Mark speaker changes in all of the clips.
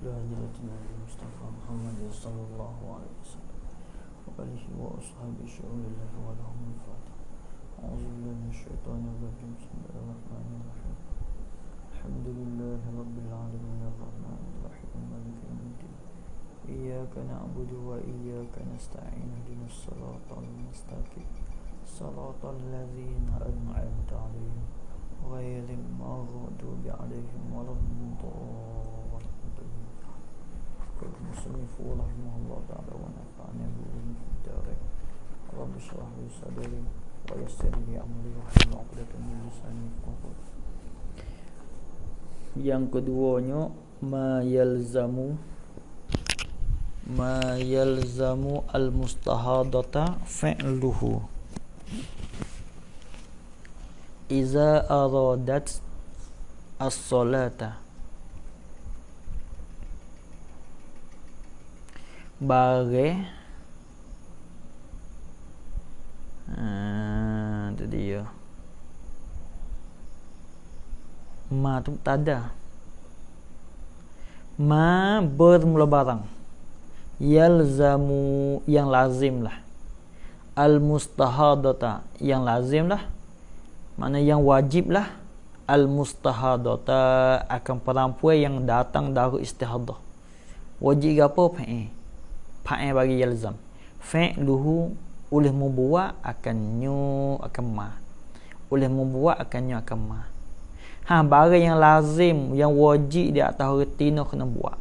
Speaker 1: بهجرة النبي المصطفى محمد صلى الله عليه وسلم وآله وأصحابه شؤون الله ولهم الفاتحة. أعوذ بالله من الشيطان الرجيم. بسم الله الرحمن الرحيم. الحمد لله رب العالمين الرحمن الرحيم مالك يوم الدين. إياك نعبد وإياك نستعين اهدنا الصراط المستقيم صراط الذين أنعمت عليهم غير المغضوب عليهم ولا الضالين. قال المصنف رحمه الله تعالى ونفعني بعلومه في الدارين. رب اشرح لي صدري ويسر لي أمري واحلل عقدة من لساني يفقهوا قولي. Yang keduanya ma yalzamu al-mustahadata fi'luhu iza aradat as-salata. Bare itu dia. Ma tu tak ada. Ma bermula barang. Yalzamu yang lazim lah. Al-mustahadata yang lazim lah. Mana yang wajib lah. Al-mustahadata akan perempuan yang datang dari istihadah. Wajib apa? Fa'i bagi yalzam. Fi'luhu oleh membuat akannya akan ma. Oleh membuat akannya akan ma. Barang yang lazim, yang wajib di atas retina kena buat.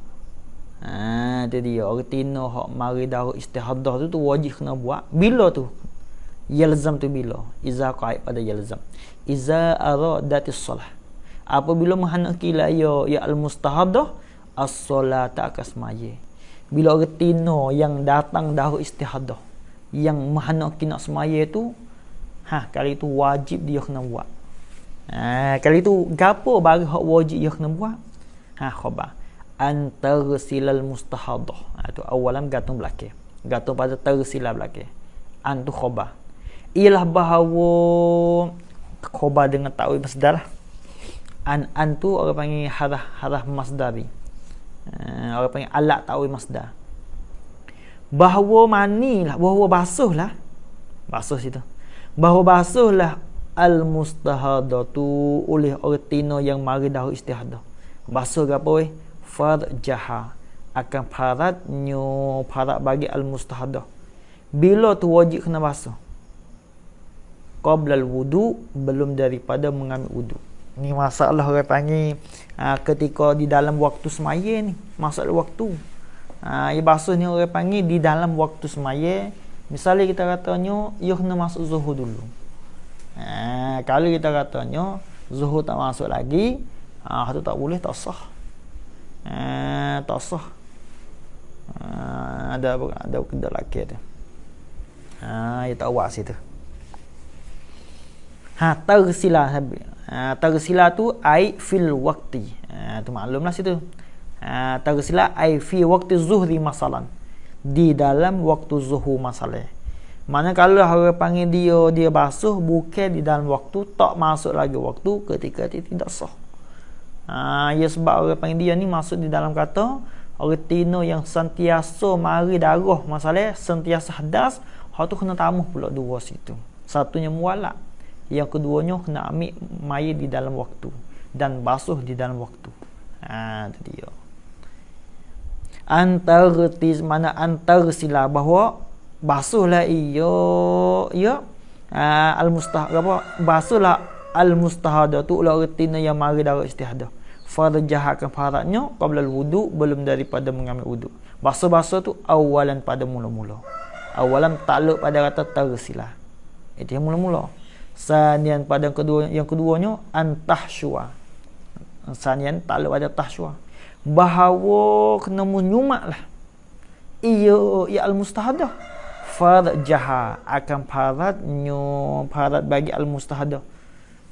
Speaker 1: Itu dia. Retina hak mari dari istihadah tu wajib kena buat. Bila tu? Yalzam tu bila? Iza qaid pada yalzam. Iza aradatis salah. Apabila menghendaki la ya al-mustahadah as-salata akan semaya. Bila retina yang datang dari istihadah, yang menghendaki nak semaya tu, kali itu wajib dia kena buat. Kali itu gapo bagi hak wajib dia kena buat? Khabar antarsilal mustahadah. Itu awalan gantung belakang. Gantung pada tarsila belakang. An tu khabar. Ialah bahawa khabar dengan ta'wil masdar. An tu orang panggil harah masdari. Orang panggil alat ta'wil masdar. Bahawa manilah, bahawa basuhlah. Basuh situ. Bahawa basuhlah al-mustahadatu oleh retina yang mari dari istihadah. Basuh ke apa weh? Farjaha akan parat bagi al-mustahadah. Bila tu wajib kena basuh? Qabla al-wudu, belum daripada mengambil wudu. Ni masalah orang panggil ketika di dalam waktu semaya ni, masalah waktu. Ya basuh ni orang panggil di dalam waktu semaya. Misalnya kita katanya ia kena masuk zuhur dulu. Kalau kita katanya zuhur tak masuk lagi, itu tak boleh, tak sah. Tak sah. Ada kena laki tu. Ia tak awak situ. Tarsila habis. Tarsila tu ai fil waqti. Tu maklumlah situ. Tarsila ai fi waqti zuhri masalan. Di dalam waktu zuhur masalah. Mana kalau orang panggil dia basuh bukan di dalam waktu, tak masuk lagi waktu, ketika itu tidak sah. Ya sebab orang panggil dia ni masuk di dalam kata retina yang sentiasa mari darah masalah, sentiasa hadas, hak tu kena tamuh pula dua situ. Satunya mualak, yang keduanya kena ambil mai di dalam waktu dan basuh di dalam waktu. Itu dia. Antar sila bahawa basuhlah basuhlah al-mustahadatu la retina yang mari dari istihadah. Farjah akan faradnya qabla al-wudu, belum daripada mengambil wudu. Basuh tu awalan pada mula-mula. Awalan takluk pada kata tarsila. Itu yang mula-mula. Sanian pada yang keduanya antahsyua. Sanian takluk pada tahsyua. Bahawa kena menyumaklah ia al-mustahadah. Farjaha akan parat bagi al-mustahadah.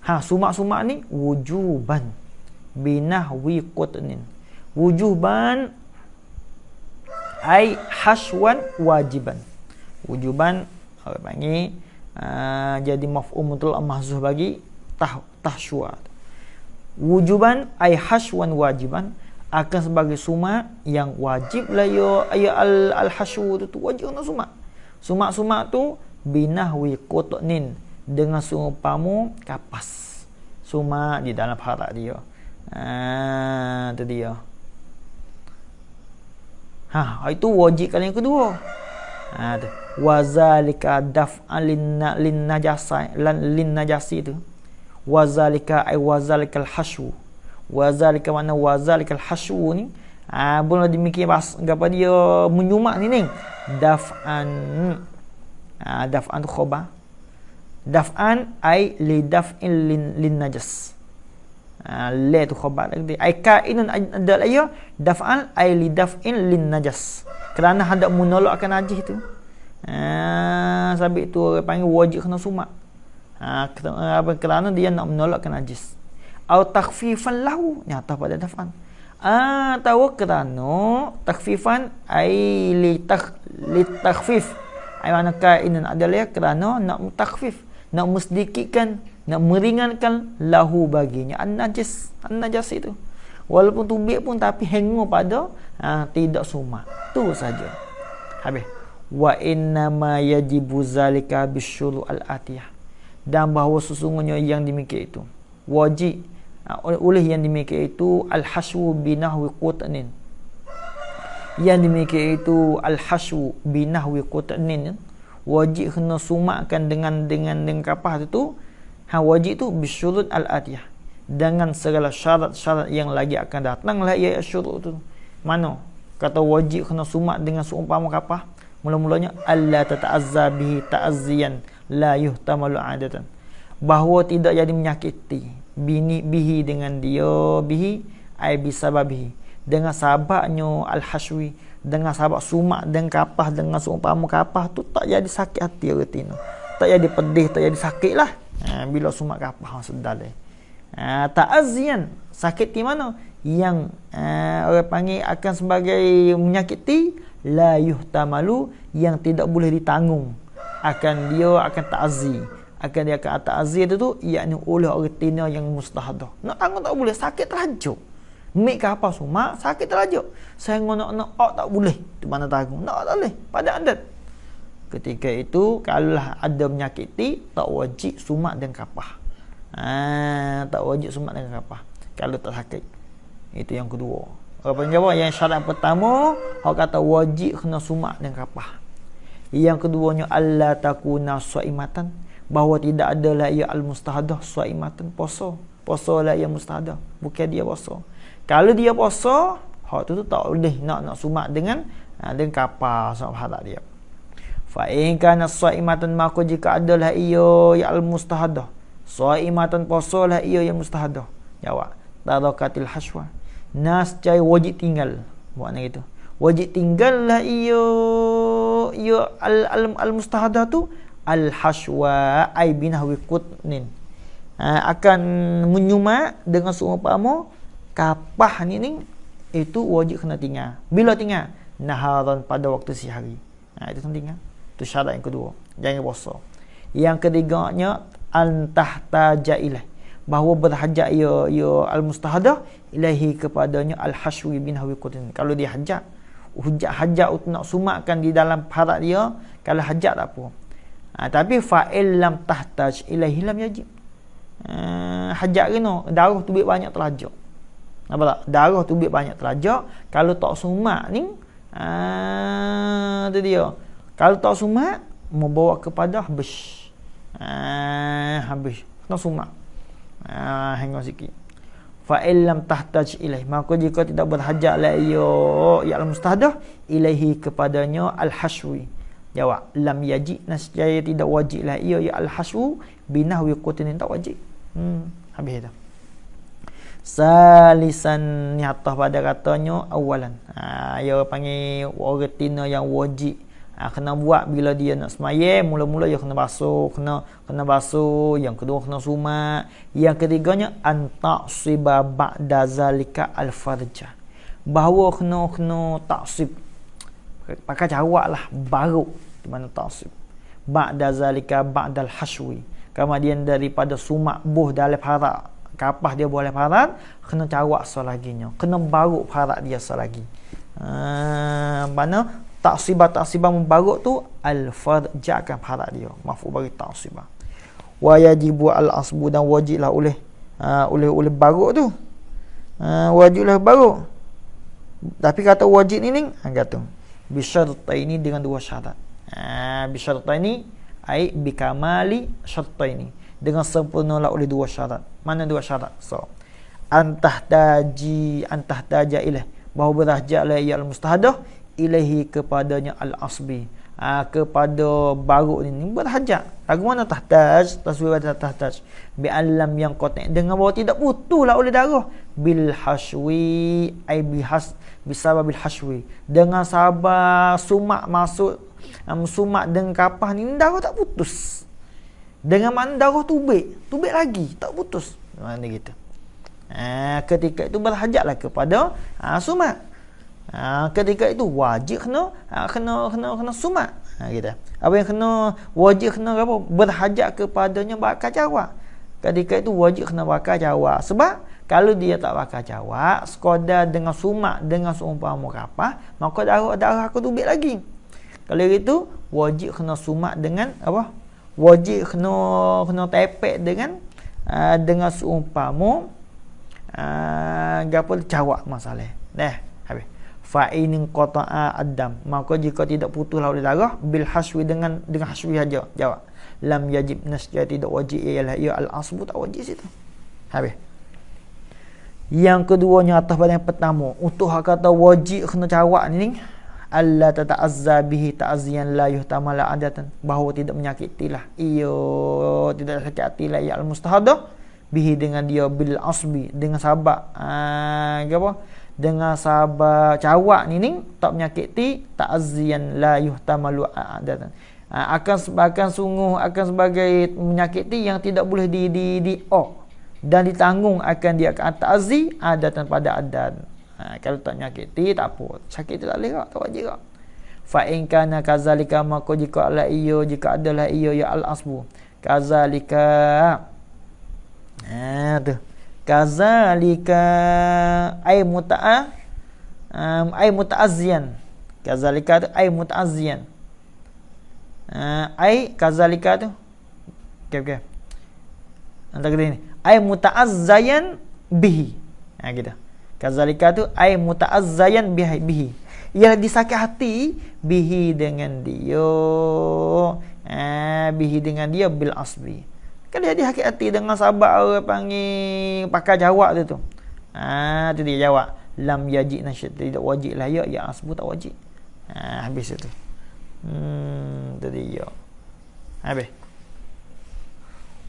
Speaker 1: Sumak-sumak ni wujuban binahwi qutnin. Wujuban ai hashwan wajiban. Wujuban apa panggil jadi maf'ul mutlaq mahzuh bagi tahsyua. Wujuban ay hashwan wajiban akan sebagai sumak yang wajib lah ya al-hasyu tu wajib kena sumak. Sumak-sumak tu binahwi qutnin, dengan seumpama kapas. Sumak di dalam harak dia. Tu dia. Itu wajib kali yang kedua. Tu. Wazalika daf'an lin najasi tu. Wazalika ay wazalikal hasyu. Wazalika makna wazalikal hasyu ni boleh demikian apa dia menyumak ni daf'an. Daf'an tu khabar. Daf'an ay li daf'in lin najas. La tu khabar tadi. Ay kainun adal ayya daf'an ay li daf'in lin najas. Kerana hendak menolakkan najis tu. Sabit tu orang panggil wajib kena sumak. Kerana dia nak menolakkan najis. Atau takhfifan lahu, nyata pada daf'an. Tahu kerana takhfifan ay li takhfif. Ay mana kainun adalah kerana nak takhfif, nak mesdikitkan, nak meringankan lahu baginya an-najas itu. Walaupun tubik pun tapi hengor pada tidak sumak. Tu saja. Habis. Wa inna ma yajibu zalika bisyuru al-atiyah. Dan bahawa sesungguhnya yang demikian itu wajib oleh yang demikian itu al-haswu binahwi qutnin. Yang demikian itu al-haswu binahwi qutnin, wajib kena sumakkan dengan kapas itu. Wajib tu bisyurut al-atiyah, dengan segala syarat-syarat yang lagi akan datanglah ia syurut tu. Mana kata wajib kena sumak dengan seumpama kapas? Mula-mulanya alla tata'azza bihi ta'azziyan la yuhtamalu adatan, bahawa tidak jadi menyakiti bihi dengan dia, bihi ai bisababihi, dengan sababnya al-haswi, dengan sabab sumak dengan kapas, dengan seumpama kapas tu tak jadi sakit hati retina, tak jadi pedih, tak jadi sakit lah. Bila sumak kapas sedar dah. Ta'azziyan, sakit di mana yang orang panggil akan sebagai menyakiti, la yuhtamalu, yang tidak boleh ditanggung, akan dia akan ta'azzi, akan dia akan ta'azzi itu yakni oleh orang tina yang mustahadah. Nak tanggung tak boleh, sakit terajuk. Mik ke apa sumak, sakit terajuk. Saya nak tak boleh, tu mana tanggung, nak tak boleh pada adat. Ketika itu kalaulah ada menyakiti, tak wajib sumak dan kapah. Tak wajib sumak dengan kapah kalau tak sakit. Itu yang kedua. Orang jawab yang syarat pertama, orang kata wajib kena sumak dan kapah. Yang keduanya alla takuna shaimatan, bahawa tidak adalah ia al-mustahadah shaimatan, puasa. Puasa lah yang mustahadah, bukan dia puasa. Kalau dia puasa, hak tu tak boleh nak sumak dengan kapah sebab tak dia. Fa in kana shaimatan, maka jika adalah ia ya al-mustahadah, shaimatan puasa lah ia yang mustahadah. Jawab tarakatil haswa, nas cai wajib tinggal, makna gitu. Wajib tinggallah ia al-mustahadah tu al-haswa ai binahwi qutnin, akan menyumak dengan seumpama kapah ni itu wajib kena tinggal. Bila tinggal? Naharan, pada waktu sehari. Itu kena tinggal. Itu syarat yang kedua, jangan puasa. Yang ketiganya antahtaja ilaih, bahawa berhajat ia al-mustahadah ilahi kepadanya al-haswi binahwi qutnin. Kalau dia hajat untuk nak sumakkan di dalam harat dia, kalau hajat tak apa. Tapi fa'il lam tahtaj ilahi lam yajib. Hajat kena, darah tubik banyak terlajak. Nampak tak? Darah tubik banyak terlajak, kalau tak sumak ni tu dia. Kalau tak sumak membawa kepada habis. Habis. Kena sumak. Hanggang sikit. Fa'il lam tahtaj ilaih, maka jika tidak berhajat la ya al-mustahadah ilaihi kepadanya al-haswi. Jawab lam yajib, nascaya tidak wajib lah ia ya al-haswu binahwi qutnin, tak wajib. Habis dah. Salisan, ni atas pada katanya awalan. Dia panggil orang tina yang wajib kena buat bila dia nak semayang. Mula-mula dia kena basuh, kena basuh. Yang kedua kena sumak. Yang ketiganya antaqsiba ba'da zalika al-farja, bahawa kena taksib, pakai jawab lah baru di mana taksib. Ba'da zalika ba'dal haswi, kemudian daripada sumak buh dalam harak, kapah dia boleh parat, kena cawak selaginya, kena baruk parat dia selagi. Mana taksibah membaruk tu al-farja akan parat dia, maf'ul bagi taksibah. Wa yajibu al-asbu, dan wajiblah oleh baruk tu, wajiblah baruk. Tapi kata wajib ni kata bisyartaini, dengan dua syarat. Bisyartaini ai bikamali syartaini, dengan sempurnalah oleh dua syarat. Mana dua syarat? So antahtaja ilaih, bahawa berhajatlah ia al-mustahdath ilaihi, kepadanya al-asbi, kepada baruk ini berhajat. Lagu mana tahtaj? Taswir tahtaj bi alam yang qati', dengan bahawa tidak putuslah oleh darah, bil hashwi ai bisababil hashwi, dengan sabar sumak masuk sumak dengan kapah ni darah tak putus. Dengan mana darah tubik lagi tak putus. Mana gitu. Ketika itu berhajatlah kepada sumak. Ketika itu wajib kena sumak. Gitu. Apa yang kena wajib kena apa? Berhajat kepadanya bakar cawak. Ketika itu wajib kena bakar cawak. Sebab kalau dia tak bakar cawak, sekadar dengan sumak, dengan seumpama kapah, maka darah aku tubik lagi. Kalau itu wajib kena sumak dengan apa? Wajib kena tepek dengan seumpama gapo cawak masalah. Dah habis. Fa in qata'a ad-dam, maka jika tidak putuslah oleh darah, bil haswi, dengan haswi saja, jawab lam yajib nasja, tidak wajib ialah ia al-asbu, tak wajib situ. Habis. Yang keduanya atas pada yang pertama, untuk hak kata wajib kena cawak ni, alla tata'azza bihi ta'ziyan la yuhtamala adatan, bahawa tidak menyakitilah tidak sakit hatilah ia al-mustahdath bihi, dengan dia bil asbi, dengan sahabat dengan sahabat cawak ni tak menyakiti, ta'ziyan la yuhtamalu adatan, akan sebagai menyakiti yang tidak boleh dan ditanggung akan dia ta'zi adatan pada adat. Kalau tak menyakiti tak apa, sakit tak boleh, tak wajib. Fa in kana kazalika, maka jika adalah ya al-asbu kazalika, tu kazalika ay muta'azziyan, kazalika tu ay muta'azziyan, ay kazalika tu okey antara ini ay muta'azzayan bihi, gitu. Kazalika tu ay muta'azzayan bihi, ia disakit hati bihi, dengan dia bihi, dengan dia bil asbi. Kalau dia sakit hati dengan sahabat orang panggil pakai jawab tu. Tu dia jawab lam yajib nasyid, tidak wajib lah ya asbu, tak wajib. Habis itu. Tu dia. Habis.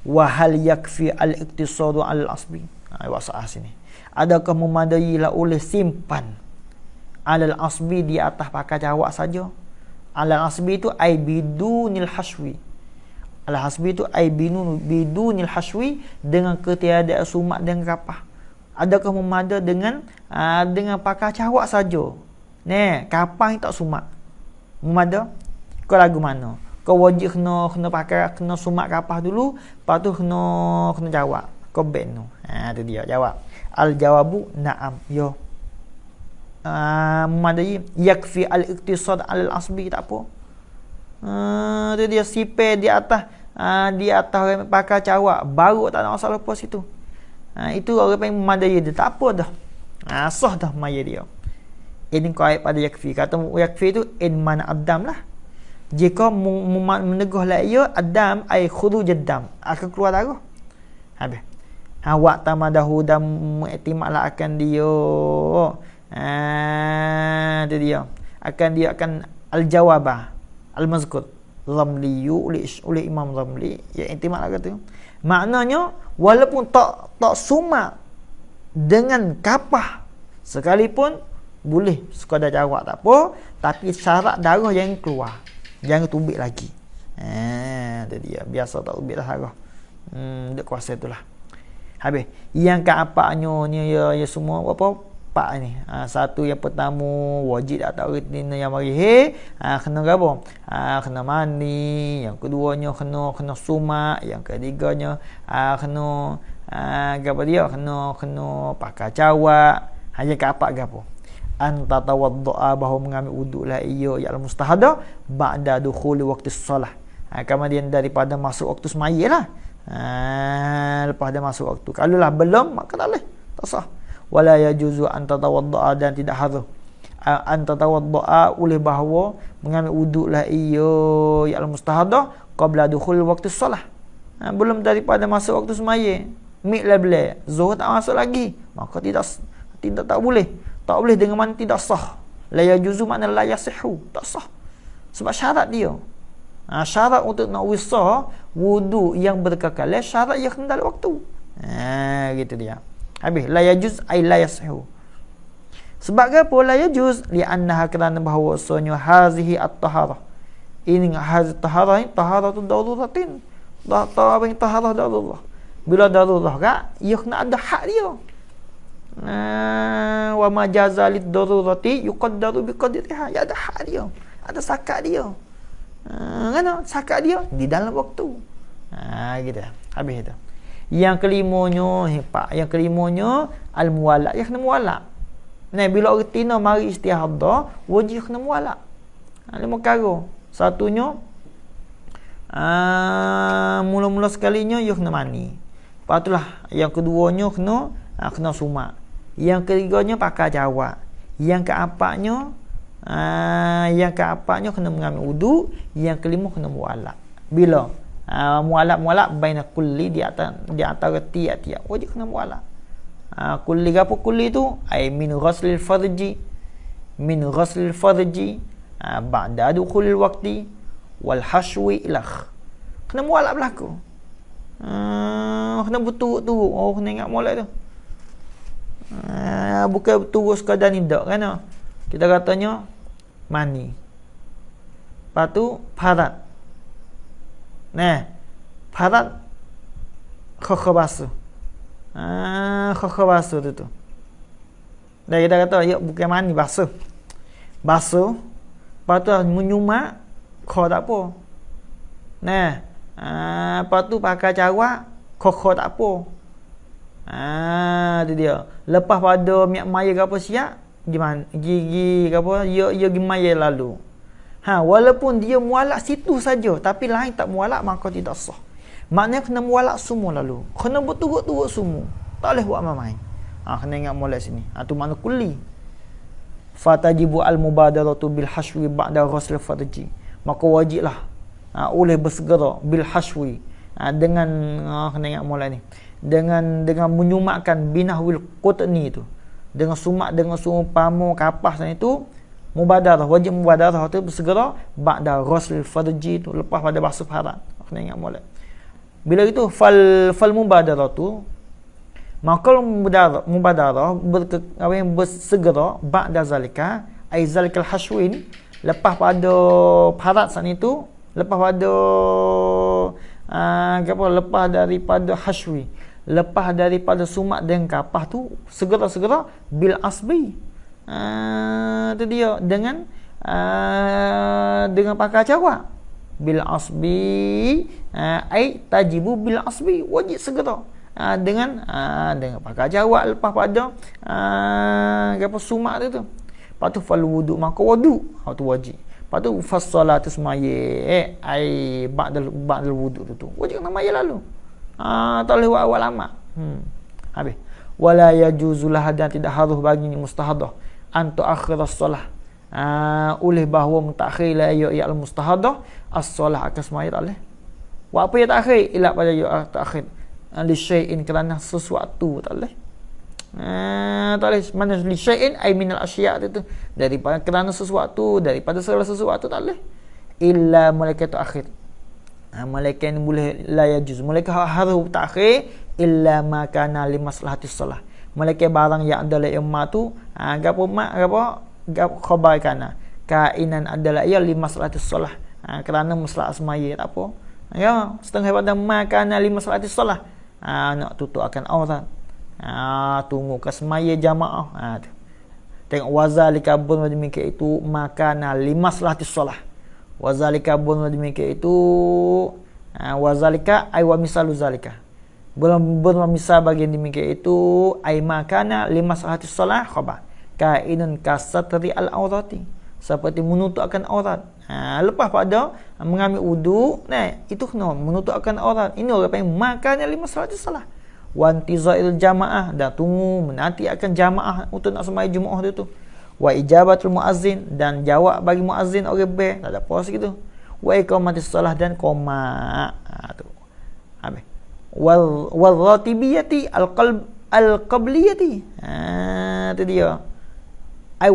Speaker 1: Wa hal yakfi al-iqtisadu al-asbi. Bahasa sini. Adakah memadailah oleh simpan alal asbi, di atas pakai jawab saja. Alal asbi itu ai bidunil hashwi. Al-hasbi itu ai bidunil hashwi, dengan ketiadaan sumak dan kapah. Adakah memada dengan pakai cawak saja? Kapah ni tak sumak. Memada? Kau lagu mana? Kau wajib kena pakai, kena sumak kapah dulu, lepas tu kena cawak. Kau ben tu. Tu dia jawab. Al-jawabu na'am. Yo. Memadai yakfi al-iqtisad al-asbi, tak apa. Tu dia sipir di atas orang pakai cawak, baru tak ada masalah apa situ. Itu orang yang memadai dia, tak apa dah. Sah dah maya dia. Ini kait pada yakfi. Kata yakfi tu in mana adam lah. Jika menegahlah ia adam ai khuruj ad-dam, akan keluar darah. Habis. Wa tamadahu, dan mengiktimaklah akan dia. Itu dia. Akan al-jawabah al-mazkur Ramli oleh Imam Ramli, yang intimat lah kata. Maknanya walaupun tak sumak dengan kapah sekalipun boleh sekadar jawab, tak apa, tapi syarat darah yang keluar, jangan tubik lagi. Itu dia, biasa tak tubik dah darah. Dia kuasa itulah. Habis yang keapaknya ni ya semua apa 4 ni. Satu yang pertama wajib tak rutin yang mari kena gapo? Kena mandi, yang keduanya kena sumak, yang ketiganya kena gapo dia? Kena pakai cawak. Hanya ke apa gapo? Anta tawaddaa, bahawa mengambil wuduk lah ia ya al-mustahada ba'da dukhuli waqti solah. Kemudian daripada masuk waktu semaya lah. Lepas dah masuk waktu. Kalau lah belum, maka tak boleh, tak sah. Wala yajuzu an tatawaddaa, dan tidak harus an tatawaddaa oleh bahawa mengambil wuduk lah ia ya al-mustahada qabla dukhul waktu solah. Belum daripada masuk waktu semaya. Miklah bila zuhur tak masuk lagi, maka tak boleh. Tak boleh dengan mana tidak sah. La yajuzu makna la yasihu, tak sah. Sebab syarat dia. Syarat untuk nak wisah wuduk yang berkekalan, syarat yang kena dalam waktu. Gitu dia. Habis la yajuz ay la yasihu. Sebab apa la yajuz? Li annaha, kerana bahawa sonyo hazihi at-taharah. Ini hazihi taharah ni taharatu daruratin. Taharah darurah. Bila darurah kak, ia kena ada hak dia. Wa ma jaza lid darurati yuqaddaru bi qadriha. Ya ada hak dia. Ada sakat dia. Kan sakat dia di dalam waktu. Gitu. Habis itu. Yang kelimanya al-muwala', ya kena muwala'. Nah, bila orang tina mari istihadah, wajib kena muwala'. 5 perkara. Satunya mula-mula sekalinya ia kena mani. Lepas itulah yang keduanya kena sumak. Yang ketiganya pakai jawab. Yang keempatnya kena mengambil wudu. Yang kelima kena muwala'. Bila muwala' baina kulli, di antara tiap-tiap wajib kena muwala'. Kulli apa kulli tu? Ai min ghaslil farji ba'da dukhulil waqti wal hashwi ilakh. Kena muwala' berlaku. Kena berturut-turut. Kena ingat molek tu. Bukan turut sekadar ni tak kan. Kita katanya mani. Lepas tu parat. Parat khokha basuh. Khokha basuh tu. Dan kita kata ya bukan mani, basuh. Lepas tu menyumak kho tak apa. Lepas tu pakai cawak kho tak apa. Tu dia. Lepas pada miak maya ke apa siap, gigi ke apa, ia gi maya lalu. Walaupun dia mualak situ saja, tapi lain tak mualak, maka tidak sah. Maknanya kena mualak semua lalu. Kena berturut-turut semua. Tak boleh buat main-main. Kena ingat mulai sini. Tu makna kulli. Fatajibu al-mubadaratu bil hashwi ba'da ghusl farji. Maka wajiblah oleh bersegera bil hashwi, dengan kena ingat mulai ni, dengan menyumakkan binahwil qutni tu, dengan sumak dengan pamuk kapas itu, mubadarah, wajib mubadarah tu bersegera ba'da ghusl farji tu, lepas pada basuh harat. Kena ingat mulai. Bila itu fal mubadarah tu, maka mubadarah bersegera ba'da zalika ai zalikal hashwin, lepas pada harat saat itu, lepas pada lepas daripada hashwi, lepas daripada sumak dan kapas tu, segera-segera bil asbi. Itu dia dengan pakai cawak bil asbi, ai tajibu bil asbi, wajib segera dengan pakai cawak lepas pada sumak tu. Lepas tu fal wudu, maka wudu tu wajib. Lepas tu fas salatu semaya ai ba'dal wudu tu wajib kena maya lalu. Tak boleh awal lama. Habis. Wala yajuzulah, dan tidak harus baginya mustahadah an tu'akhiras solah, oleh bahawa mentakhirlah ya al-mustahadah as-solah akan semaya tak boleh. Buat apa yang takhir? Ila pada ya takhir li syai'in, kerana sesuatu tak boleh. Tak boleh. Mana li syai'in ay minal asya' itu, daripada kerana sesuatu, daripada segala sesuatu tak boleh. Illa malaikat akhir. Malaikat ni boleh la yajuz. Malaikat harus takhir illa ma kana li maslahatis solah. Malaikat barang yang adalah imma tu gapo khabar kana kainan adalah ia li maslahatis solah, kerana maslahat semaya tak apa. Ya, setengah pada ma kana li maslahatis solah, nak tutup akan aurat, tunggu ke semaya jamaah. Tengok wazalika pun demikian itu makana limaslahatis solah. Wazalika pun demikian itu wazalika ay wa misalu zalika. Belum misal bagian demikian itu ay makana limaslahatis solah khabar. Kainun kasatri al-aurati. Seperti menutup akan aurat. Lepas pada mengambil wudu, itu kena menutup akan aurat. Ini orang panggil makana limaslahatis solah. Wantizail jamaah, dan tunggu menanti akan jamaah untuk nak sembahyang Jumaat tu. Wa ijabatul muazzin, dan jawab bagi muazzin orang be, tak ada puas gitu. Wa iqamatis solah, dan qoma. Tu. Habis. Wal ratibiyati al-qabliyati. Tu dia. Ai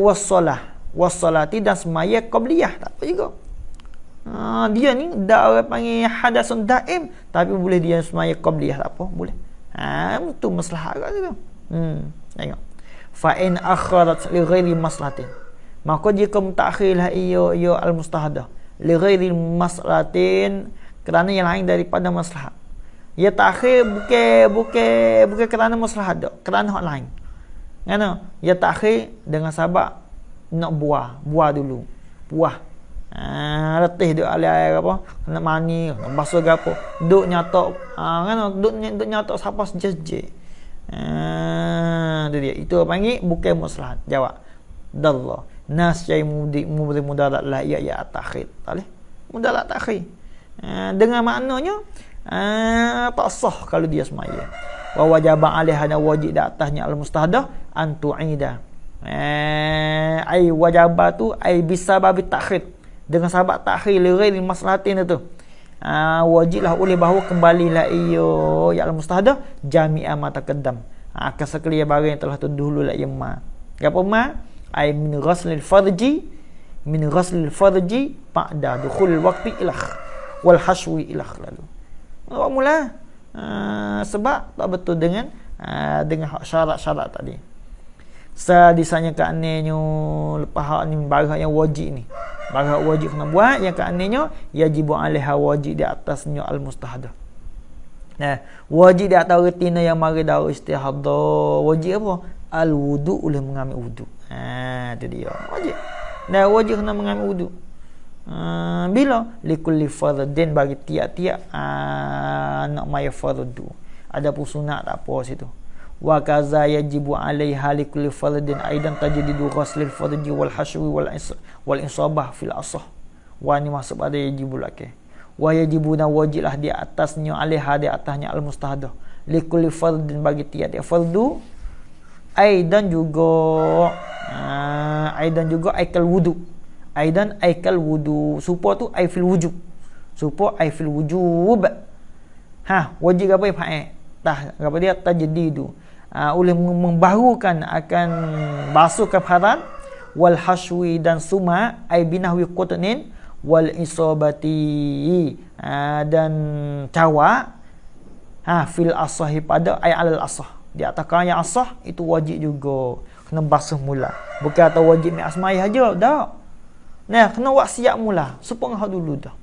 Speaker 1: was-salati dan semaya qabliyah, tak apa juga. Dia ni dah orang panggil hadasun daim, tapi boleh dia semaya qabliyah, tak apa, boleh. Itu maslahat kat situ. Tengok. Fa in akharat li ghairi maslahatin. Maka jika mentakhirlah ia al-mustahadah li ghairi maslahatin, kerana yang lain daripada maslahat. Ya takhir bukan kerana maslahat dak, kerana hak lain. Ngano? Ya takhir dengan sebab nak buah dulu. Buah. Letih duk alai apa, nak mani, nak basuh gapo, duk nyatok, kan duk nyatok siapa sejejek. Tu dia. Itu panggil bukan maslahat. Jawab. Dallah. Nas syai mudarat la ya takhir. Tak boleh. Mudarat takhir. Dengan maknanya tak sah kalau dia semaya. Wa wajaba alaiha, wajib di atasnya al-mustahdah an tu'ida. Ai wajabatu ai bisababi takhir. Dengan sebab takhir li ghairi maslahatin itu. Wajiblah oleh bahawa kembalilah ya al-mustahdah jami'a ma taqaddam. Akan sekalian barang yang telah terdahulu la yamma. Apa ma? Ai min ghaslil farji ba'da dukhul waqti ilah wal hashwi ilah lalu. Awak mula sebab tak betul dengan syarat-syarat tadi. Sadisanya keanehnya lepas hak ni barang yang wajib ni. Barang wajib kena buat, yang keanehnya yajibu alaiha, wajib di atasnya al-mustahadah. Wajib di atas retina yang mari dari istihadah. Wajib apa? Al-wudu, oleh mengambil wudu. Itu dia. Wajib. Wajib kena mengambil wudu. Bila? Likulli fardin, bagi tiap-tiap nak maya fardu. Ada pun sunat tak apa situ. Wa kaza yajibu alaiha likulli fardin aidan tajdidu ghuslil farji wal hashwi wal isabah fil asah. Wa ni masuk pada yajibu laki. Wa yajibuna, wajiblah di atasnya alaiha, di atasnya al-mustahadah likulli fardin, bagi tiap-tiap fardu aidan juga aikal wudu. Aidan aikal wudu. Supo tu ai fil wujub. Supo ai fil wujub. Wajib apa ya? Apa dia tajdidu. Oleh membaharukan akan basuh kafarat wal hashwi, dan suma ai binahwi qutnin wal isabati, dan cawa fil asahi, pada ai alal asah, di atas yang asah itu wajib juga kena basuh mula. Bukan atau wajib ni asmai aja dak. Kena buat siap mula supaya hak dulu dah.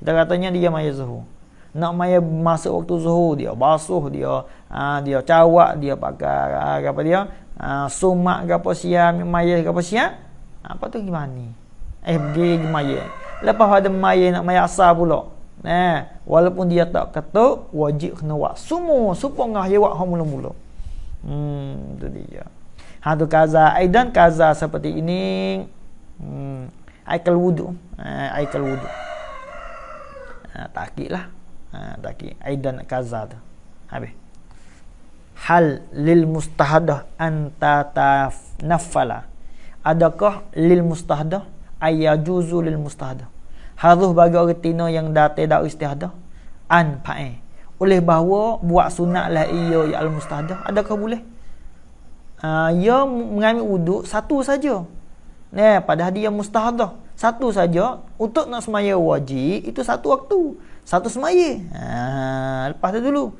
Speaker 1: Kita katanya dia maya zuhur. Nak maya masuk waktu zuhur, dia basuh, dia cawak, dia pakai apa dia sumak gapo siam, maya gapo siam. Apa tu gimana? Pergi maya. Lepas ada maya nak maya asar pula. Walaupun dia tak ketuk, wajib kena buat semua supaya dia buat hak mula-mula. Tu dia. Tu kaza aidan, kaza seperti ini. Aikal wudu. Takiklah. Takik aidan kaza tu. Habis. Hal lil mustahadah anta tanaffala. Adakah lil mustahadah ayajuzu lil mustahadah? Harus bagi orang tina yang datang dari istihadah oleh bahawa buat sunatlah ia ya al mustahadah. Adakah boleh? Ia mengambil wuduk satu saja. Padahal dia mustahadah satu saja. Untuk nak semaya wajib itu satu waktu, satu semaya. Lepas tu dulu.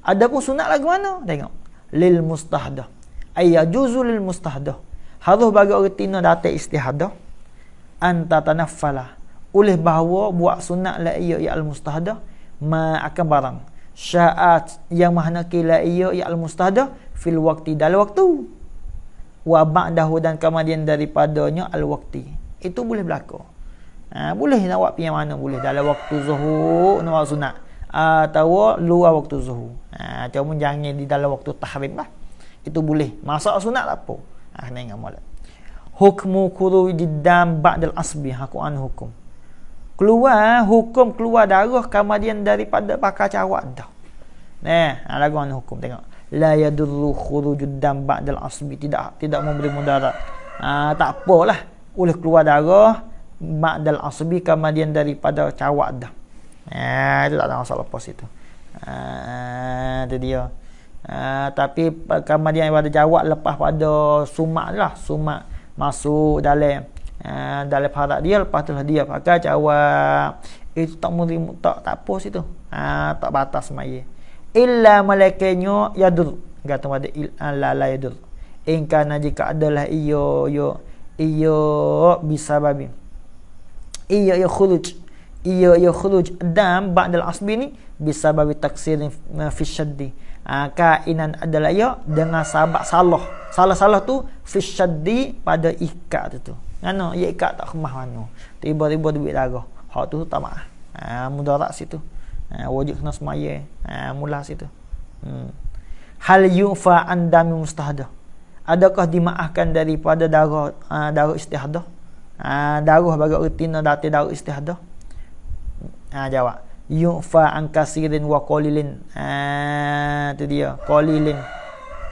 Speaker 1: Ada pun sunat lagu mana? Tengok. Lil mustahadah. Ayajuzu lil mustahadah. Harus bagi orang tina datang istihadah anta tanaffala. Oleh bahawa buat sunat la ia ya al mustahadah ma akan barang syaat yang mahnaki la ia ya al mustahadah fil waqti, dalam waktu. wa ba'dahu dan kemudian daripadanya al-waqti. Itu boleh berlaku. Boleh nak buat yang mana boleh dalam waktu zuhur nak buat sunat atau luar waktu zuhur. Cuma jangan di dalam waktu tahrim lah. Itu boleh. Masak sunat tak apa. Kena ingat molek. Hukmu khurujid dam ba'dal asbi, Quran hukum. Hukum keluar darah kemudian daripada pakar cawak dah. Lagu mana hukum tengok. La yadurru khurujud dam ba'dal asbi, tidak memberi mudarat. Tak apalah, boleh keluar darah ba'dal asbi kemudian daripada cawak dah. Itu tak ada masalah lepas itu. Itu dia. Tapi kemudian pada cawak lepas pada sumak lah, sumak masuk dalam parat dia, lepas tu dia pakai cawak. Itu tak memberi tak apa situ. Tak batas semaya. Illa malaikanya yadur, kata pada la yadur. In kana jika adalah iyo bisa babi. Iyo khuruj dam ba'dal asbi ni bisa babi taksir fi syaddi. Kainan adalah ia dengan sabab salah tu fi syaddi pada ikat tu. Ngano ia ikat tak kemah mano. Tiba-tiba duit darah. Hak tu tak maaf. Mudarat situ. Wajib kena semaya. Mula situ. Hal yufa an dami mustahdah. Adakah dimaafkan daripada darah istihdah? Darah bagi rutina dati darah istihdah. Jawab. Yufa an kasirin wa qalilin. Itu dia.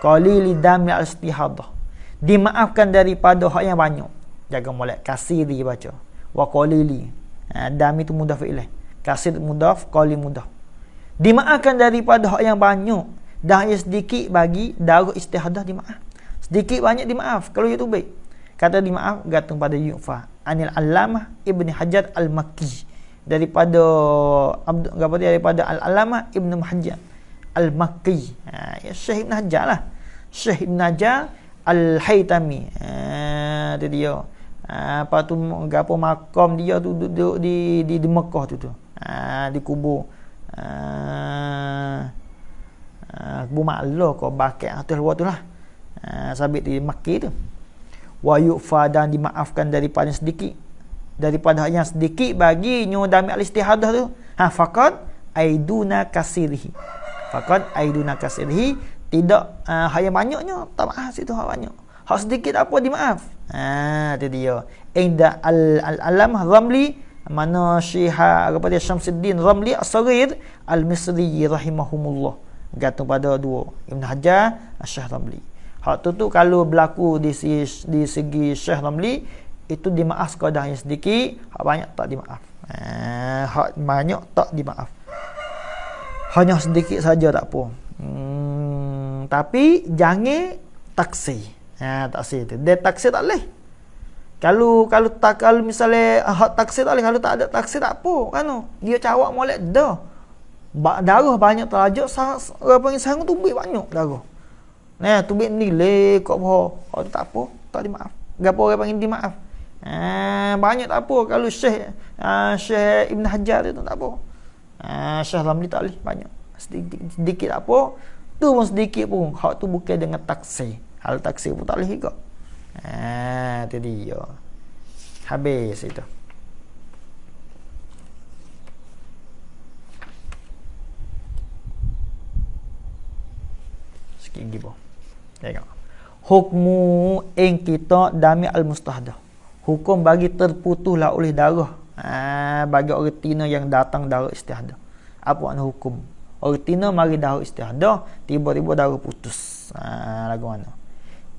Speaker 1: Qalili dami al istihdah. Dimaafkan daripada hak yang banyak. Jaga molek. Kasiri baca. Wa qalili. Dami itu mudhaf ilaih. Kasir mudhaf, qali mudhaf. Dimaafkan daripada hak yang banyak. Dah yang sedikit bagi darah istihdah dimaaf. Sedikit banyak dimaaf. Kalau itu baik. Kata dimaaf gantung pada yufa. Anil Allamah Ibn Hajar Al-Makki. Daripada Al-Allamah Ibn Hajar Al-Makki. Syekh Ibn Hajar lah. Syekh Ibn Hajar Al-Haytami. Itu dia. Apa tu gapo makam dia tu duduk di Mekah tu. Di kubur. Kubur Maklah kau bakit atas luar tu lah. Sabit di Makkah tu. Wa yufa dan dimaafkan daripada sedikit. Daripada yang sedikit bagi nyodami al-istihadah tu. Faqad aiduna kasirihi. Tidak hak yang banyaknya tak maaf situ hak banyak. Hak sedikit apa dimaaf. Itu dia. Inda al-Allamah Ramli, mana Syekh kepada Syamsuddin Ramli As-Saghir Al-Misri rahimahumullah. Gantung pada dua. Ibn Hajar, Syekh Ramli. Hak tu kalau berlaku di segi Syekh Ramli, itu dimaaf sekadar yang sedikit, hak banyak tak dimaaf. Hak banyak tak dimaaf. Hanya sedikit saja tak apa. Tapi jangan taksir. Taksir tu. Dia taksir tak boleh. Kalau misalnya hak taksir tak boleh, kalau tak ada taksir tak apa kan. Dia cawak molek dah. Darah banyak terajak, orang panggil sarung tu banyak darah. Tubik nilai kok boh. Hak tu tak apa, tak dimaaf. Gapo orang panggil dimaaf. Banyak tak apa. Kalau Syekh Ibn Hajar tu tak apa. Syekh Ramli tak boleh banyak. Sedikit tak apa. Tu pun sedikit pun. Hak tu bukan dengan taksir. Hal taksir pun tak boleh juga. Itu dia. Habis itu. Sikit lagi boh. Tengok. Hukmu ing kita dami al-mustahdah. Hukum bagi terputuslah oleh darah. Bagi orang tina yang datang darah istihdah. Apa makna hukum? Orang tina mari darah istihdah, tiba-tiba darah putus. Lagu mana?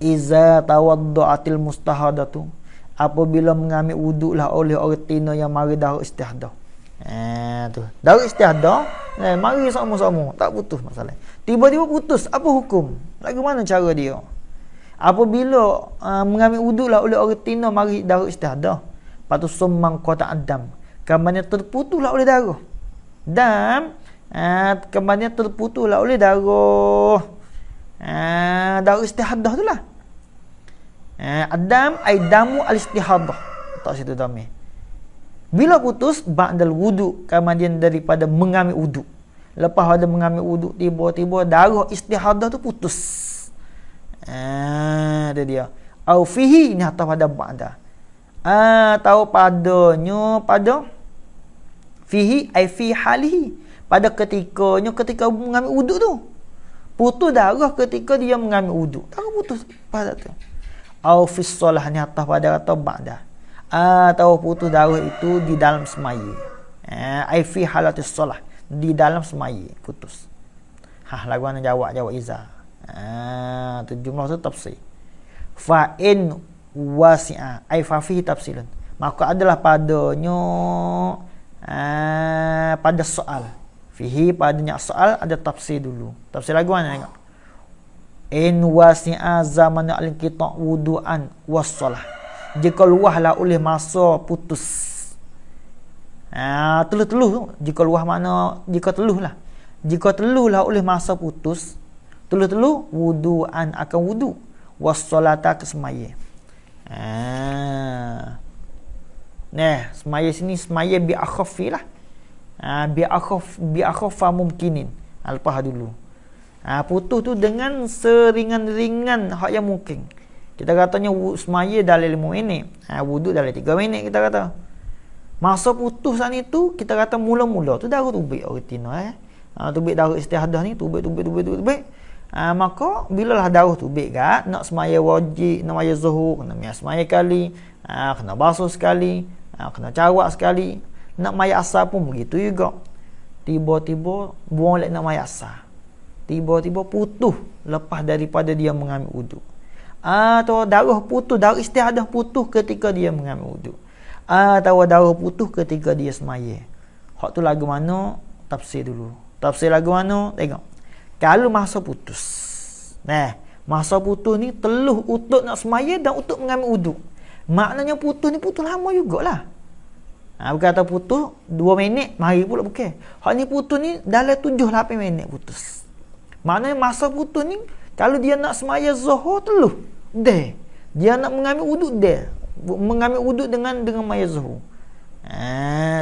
Speaker 1: Iza tawadda'atil mustahadatu. Apabila mengambil wuduklah oleh orang tina yang mari darah istihdah. Tu. Darah istihdah, mari sama-sama, tak putus masalah. Tiba-tiba putus, apa hukum? Lagu mana cara dia? Apabila mengambil wuduklah oleh orang tina mari darah istihdah, patu summang qata adam, kamarnya terputuslah oleh darah. Dan kamarnya terputuslah oleh darah istihdah tu lah. Adam ai damu al-istihadah. Tak situ dami. Bila putus ba'dal wudu, kemudian daripada mengambil wuduk. Lepas ada mengambil wuduk, tiba-tiba darah istihadah tu putus. Itu dia. Au fihi ni atau pada ba'da. Atau padanya pada fihi ai fi halihi, pada ketikanya ketika mengambil wuduk tu. Putus darah ketika dia mengambil wuduk. Darah putus pada tu. Au fi solah ni atau pada atau ba'da. Atau putus darah itu di dalam semaya. Ai fi halatis solah, di dalam semaya putus. Lagu mana jawab Iza. Tu jumlah tu tafsir. Fa in wasi'a ai fa fihi tafsilan, maka adalah padanya pada soal fihi, padanya soal ada tafsir dulu. Tafsir lagu mana tengok. In wasi'a zaman al-qita' wudu'an was-shalah, jika luahlah oleh masa putus. Teluh jika luah mana, jika teluhlah oleh masa putus, teluh wudu'an akan wudu, was-shalata ke semaya. Semaya sini semaya bi akhaffi lah. Bi akhaffa mumkinin. Lepas dulu. Putus tu dengan seringan-ringan hak yang mungkin. Kita katanya semaya dalam 5 minit. Wuduk dalam 3 minit kita kata. Masa putus ni tu kita kata mula-mula tu darah tubik rutina tubik darah istihadah ni tubik. Maka bila lah darah tubik kat, nak semaya wajib, nak semaya zuhur, kena semaya kali, kena basuh sekali, kena cawak sekali. Nak maya asar pun begitu juga. Tiba-tiba buang lek nak maya asar. Tiba-tiba putus lepas daripada dia mengambil wuduk. Atau darah putus, darah istihadah putus ketika dia mengambil wuduk. Atau darah putus ketika dia semaya. Hak tu lagu mana? Tafsir dulu. Tafsir lagu mana? Tengok. Kalau masa putus. Masa putus ni teluh untuk nak semaya dan untuk mengambil wuduk. Maknanya putus ni putus lama jugalah. Bukan kata putus 2 minit, mari pula bukan. Hak ni putus ni dalam 7-8 minit putus. Maknanya masa putus ni, kalau dia nak semaya zuhur teluh. Dia nak mengambil wuduk mengambil wuduk dengan maya zuhur.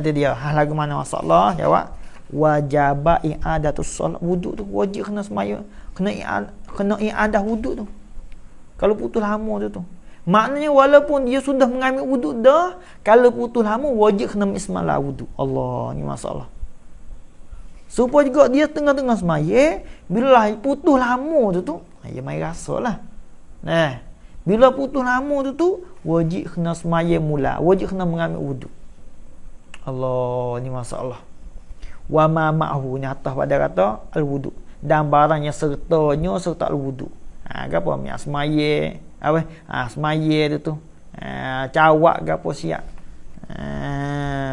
Speaker 1: Itu dia. Lagu mana masalah? Jawab. Wajaba i'adatus solat, wuduk tu wajib kena semaya, kena i'adah wuduk tu. Kalau putus lama tu. Maknanya walaupun dia sudah mengambil wuduk dah, kalau putus lama wajib kena ismalah wuduk. Allah, ni masalah. Supaya juga dia tengah-tengah semaya, bila lah putus lama tu, dia mai rasalah. Bila putus lama tu wajib kena semaya mula, wajib kena mengambil wuduk. Allah, ni masalah. Wa ma ma'hu ni atas pada kata al-wudu, dan barang yang sertanya serta al-wudu. Gapo mi semaya, semaya tu cawak gapo siap.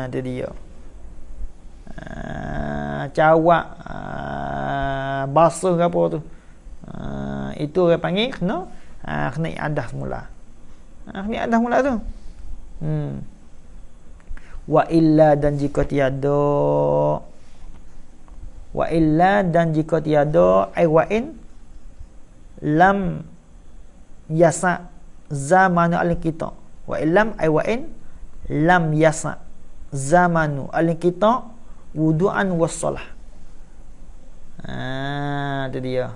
Speaker 1: Itu dia. Cawak basuh gapo tu. Itu orang panggil kena iadah semula. Kena iadah mula tu. Wa illa dan jika tiada ai wa in lam yasa zamanu al-qita. Wa illam ai wa in lam yasa zamanu al-qita wudu'an was-shalah. Itu dia.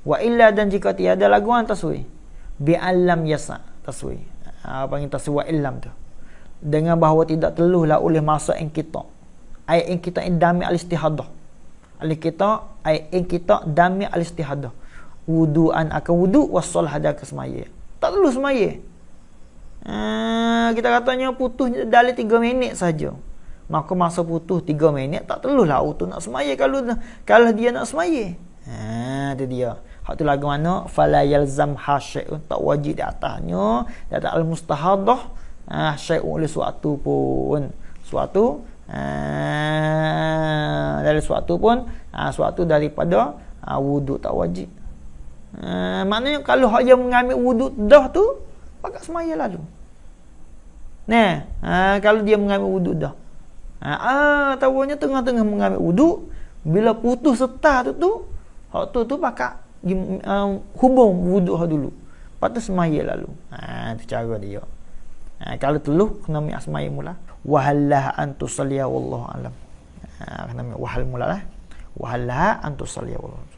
Speaker 1: Wa illa dan jika tiada laguan taswi bi alam yasa taswi. Panggil taswi wa illam tu. Dengan bahawa tidak teluhlah oleh masa in kita. Ai in kita dami al-istihadah. Al-kita ai in kita dami al-istihadah. Wudu'an akan wudu, was-shalah ada ke semaya. Tak teluh semaya. Kita katanya putus dalam 3 minit saja. Maka masa putus 3 minit tak teluhlah untuk nak semaya kalau dia nak semaya. Itu dia. Hak tu lagu mana? Fala yalzam hasya'un, tak wajib di atasnya data al-mustahadah syai'un oleh suatu pun. Dari suatu pun suatu daripada wuduk tak wajib. Maknanya kalau hak yang mengambil wuduk dah tu pakat semaya lalu. Kalau dia mengambil wuduk dah. Tahunya tengah-tengah mengambil wuduk, bila putus serta tu hak tu pakat hubung wuduk hak dulu. Lepas tu semaya lalu. Itu cara dia. Kalau teluh kena mi asmai mula. Wahallah antusalliya wallahu alam. Kena mi wahal mula lah. Wahallah antusalliya wallahu alam.